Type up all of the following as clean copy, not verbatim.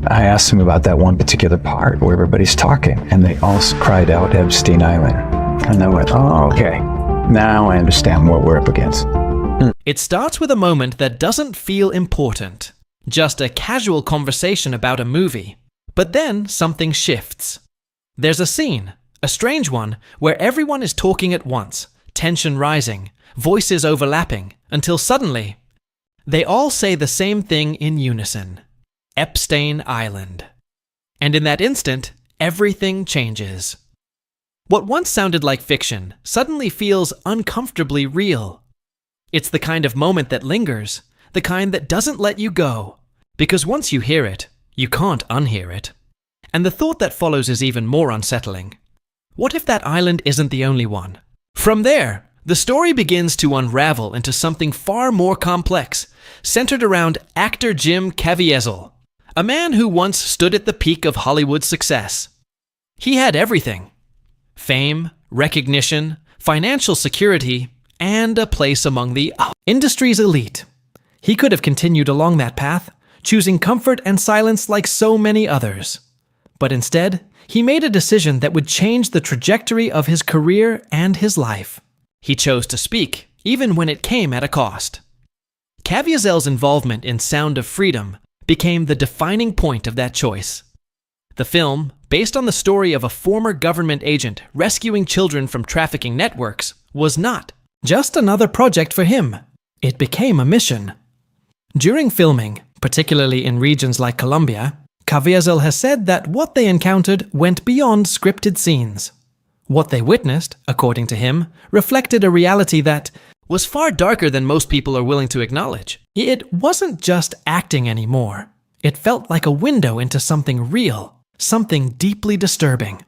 I asked them about that one particular part where everybody's talking, and they all cried out Epstein Island. And I went, oh, okay. Now I understand what we're up against. It starts with a moment that doesn't feel important, just a casual conversation about a movie. But then something shifts. There's a scene, a strange one, where everyone is talking at once, tension rising, voices overlapping, until suddenly, they all say the same thing in unison. Epstein Island. And in that instant, everything changes. What once sounded like fiction suddenly feels uncomfortably real. It's the kind of moment that lingers, the kind that doesn't let you go, because once you hear it, you can't unhear it. And the thought that follows is even more unsettling. What if that island isn't the only one? From there, the story begins to unravel into something far more complex, centered around actor Jim Caviezel, a man who once stood at the peak of Hollywood success. He had everything: fame, recognition, financial security, and a place among the industry's elite. He could have continued along that path, choosing comfort and silence like so many others. But instead, he made a decision that would change the trajectory of his career and his life. He chose to speak, even when it came at a cost. Caviezel's involvement in Sound of Freedom became the defining point of that choice. The film, based on the story of a former government agent rescuing children from trafficking networks, was not just another project for him. It became a mission. During filming, particularly in regions like Colombia, Caviezel has said that what they encountered went beyond scripted scenes. What they witnessed, according to him, reflected a reality that was far darker than most people are willing to acknowledge. It wasn't just acting anymore. It felt like a window into something real, something deeply disturbing.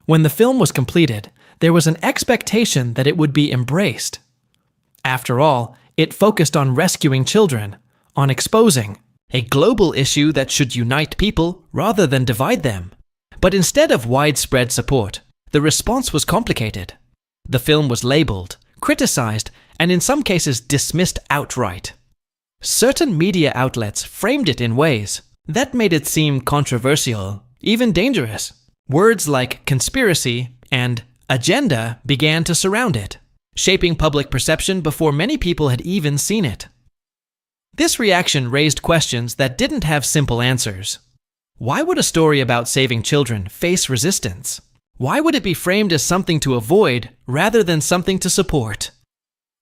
When the film was completed, there was an expectation that it would be embraced. After all, it focused on rescuing children, on exposing a global issue that should unite people rather than divide them. But instead of widespread support, the response was complicated. The film was labeled, criticized, and in some cases dismissed outright. Certain media outlets framed it in ways that made it seem controversial, even dangerous. Words like conspiracy and agenda began to surround it, shaping public perception before many people had even seen it. This reaction raised questions that didn't have simple answers. Why would a story about saving children face resistance? Why would it be framed as something to avoid rather than something to support?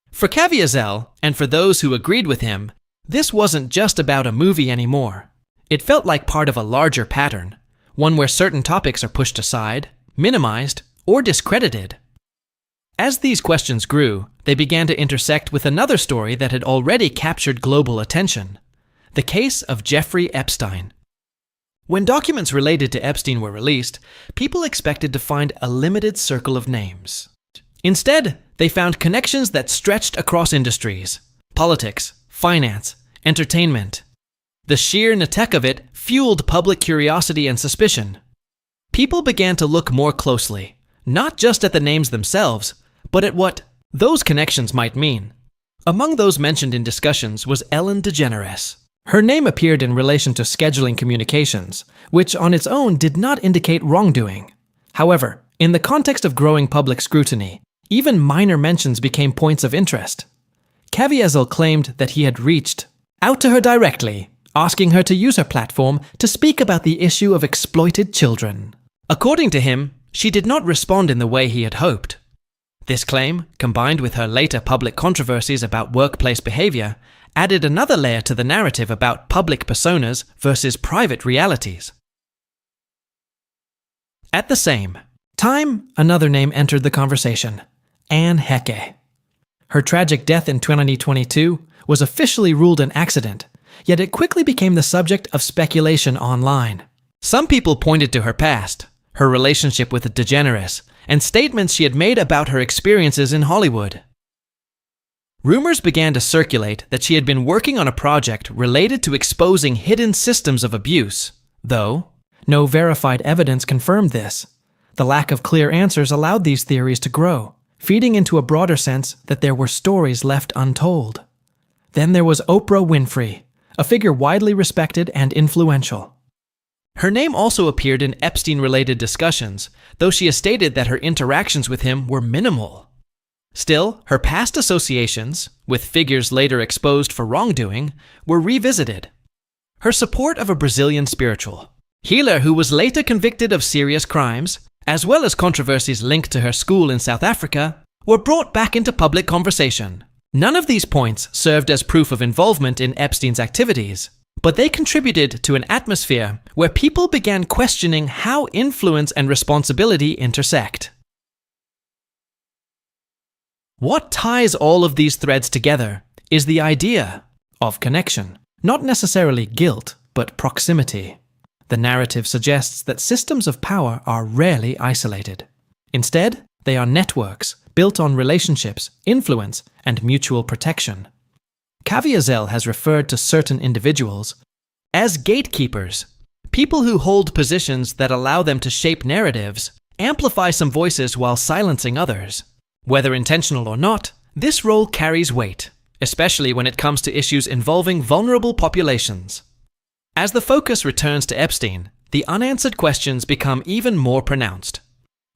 For Caviezel, and for those who agreed with him, this wasn't just about a movie anymore. It felt like part of a larger pattern, one where certain topics are pushed aside, minimized, or discredited. As these questions grew, they began to intersect with another story that had already captured global attention: the case of Jeffrey Epstein. When documents related to Epstein were released, people expected to find a limited circle of names. Instead, they found connections that stretched across industries: politics, finance, entertainment. The sheer netek of it fueled public curiosity and suspicion. People began to look more closely, not just at the names themselves, but at what those connections might mean. Among those mentioned in discussions was Ellen DeGeneres. Her name appeared in relation to scheduling communications, which on its own did not indicate wrongdoing. However, in the context of growing public scrutiny, even minor mentions became points of interest. Caviezel claimed that he had reached out to her directly, asking her to use her platform to speak about the issue of exploited children. According to him, she did not respond in the way he had hoped. This claim, combined with her later public controversies about workplace behavior, added another layer to the narrative about public personas versus private realities. At the same time, another name entered the conversation: Anne Hecke. Her tragic death in 2022 was officially ruled an accident, yet it quickly became the subject of speculation online. Some people pointed to her past, her relationship with DeGeneres, and statements she had made about her experiences in Hollywood. Rumors began to circulate that she had been working on a project related to exposing hidden systems of abuse, though no verified evidence confirmed this. The lack of clear answers allowed these theories to grow, feeding into a broader sense that there were stories left untold. Then there was Oprah Winfrey, a figure widely respected and influential. Her name also appeared in Epstein-related discussions, though she has stated that her interactions with him were minimal. Still, her past associations, with figures later exposed for wrongdoing, were revisited. Her support of a Brazilian spiritual healer who was later convicted of serious crimes, as well as controversies linked to her school in South Africa, were brought back into public conversation. None of these points served as proof of involvement in Epstein's activities, but they contributed to an atmosphere where people began questioning how influence and responsibility intersect. What ties all of these threads together is the idea of connection, not necessarily guilt, but proximity. The narrative suggests that systems of power are rarely isolated. Instead, they are networks built on relationships, influence, and mutual protection. Caviezel has referred to certain individuals as gatekeepers, people who hold positions that allow them to shape narratives, amplify some voices while silencing others. Whether intentional or not, this role carries weight, especially when it comes to issues involving vulnerable populations. As the focus returns to Epstein, the unanswered questions become even more pronounced.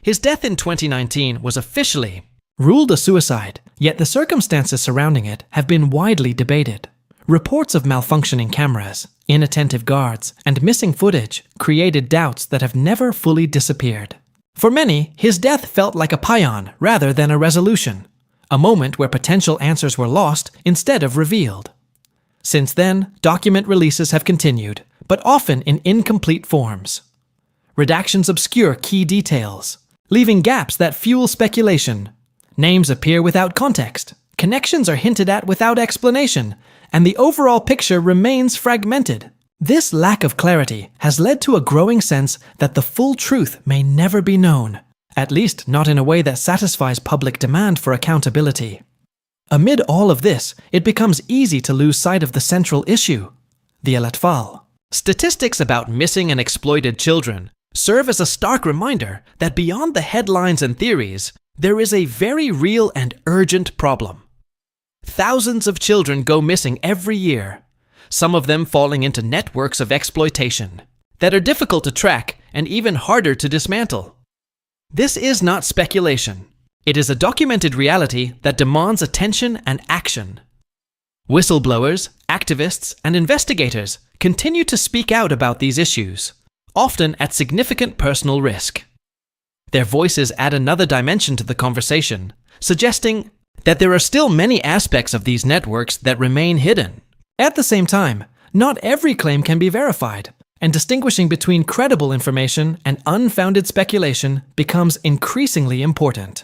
His death in 2019 was officially ruled a suicide, yet the circumstances surrounding it have been widely debated. Reports of malfunctioning cameras, inattentive guards, and missing footage created doubts that have never fully disappeared. For many, his death felt like a paean rather than a resolution, a moment where potential answers were lost instead of revealed. Since then, document releases have continued, but often in incomplete forms. Redactions obscure key details, leaving gaps that fuel speculation. Names appear without context, connections are hinted at without explanation, and the overall picture remains fragmented. This lack of clarity has led to a growing sense that the full truth may never be known, at least not in a way that satisfies public demand for accountability. Amid all of this, it becomes easy to lose sight of the central issue, the Elatfal. Statistics about missing and exploited children serve as a stark reminder that beyond the headlines and theories, there is a very real and urgent problem. Thousands of children go missing every year, some of them falling into networks of exploitation that are difficult to track and even harder to dismantle. This is not speculation. It is a documented reality that demands attention and action. Whistleblowers, activists, and investigators continue to speak out about these issues, often at significant personal risk. Their voices add another dimension to the conversation, suggesting that there are still many aspects of these networks that remain hidden. At the same time, not every claim can be verified, and distinguishing between credible information and unfounded speculation becomes increasingly important.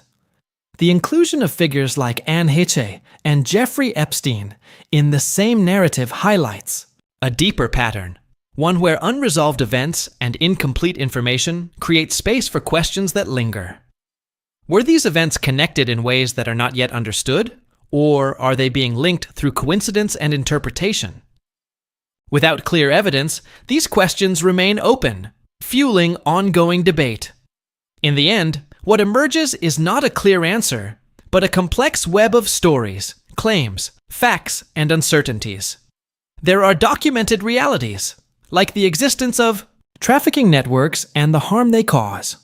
The inclusion of figures like Anne Heche and Jeffrey Epstein in the same narrative highlights a deeper pattern, one where unresolved events and incomplete information create space for questions that linger. Were these events connected in ways that are not yet understood, or are they being linked through coincidence and interpretation? Without clear evidence, these questions remain open, fueling ongoing debate. In the end, what emerges is not a clear answer, but a complex web of stories, claims, facts, and uncertainties. There are documented realities, like the existence of trafficking networks and the harm they cause.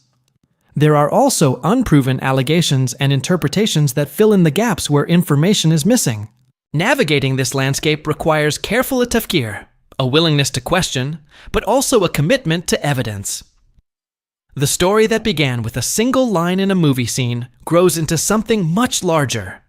There are also unproven allegations and interpretations that fill in the gaps where information is missing. Navigating this landscape requires careful tafkir, a willingness to question, but also a commitment to evidence. The story that began with a single line in a movie scene grows into something much larger,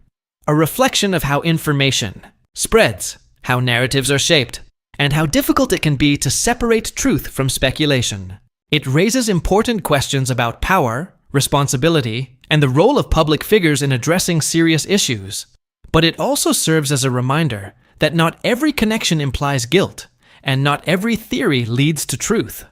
a reflection of how information spreads, how narratives are shaped, and how difficult it can be to separate truth from speculation. It raises important questions about power, responsibility, and the role of public figures in addressing serious issues. But it also serves as a reminder that not every connection implies guilt, and not every theory leads to truth.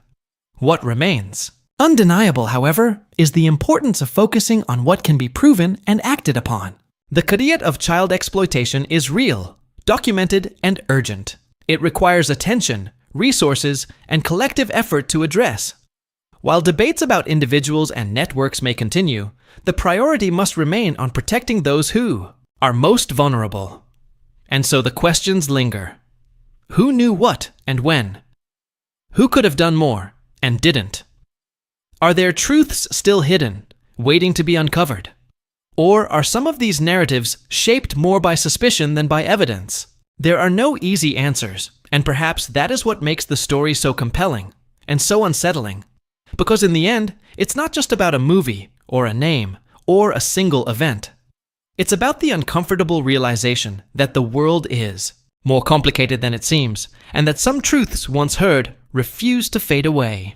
What remains? Undeniable, however, is the importance of focusing on what can be proven and acted upon. The qadiyat of child exploitation is real, documented, and urgent. It requires attention, resources, and collective effort to address. While debates about individuals and networks may continue, the priority must remain on protecting those who are most vulnerable. And so the questions linger. Who knew what and when? Who could have done more? and didn't? Are there truths still hidden, waiting to be uncovered? Or are some of these narratives shaped more by suspicion than by evidence? There are no easy answers, and perhaps that is what makes the story so compelling and so unsettling. Because in the end, it's not just about a movie, or a name, or a single event. It's about the uncomfortable realization that the world is more complicated than it seems, and that some truths once heard refuse to fade away.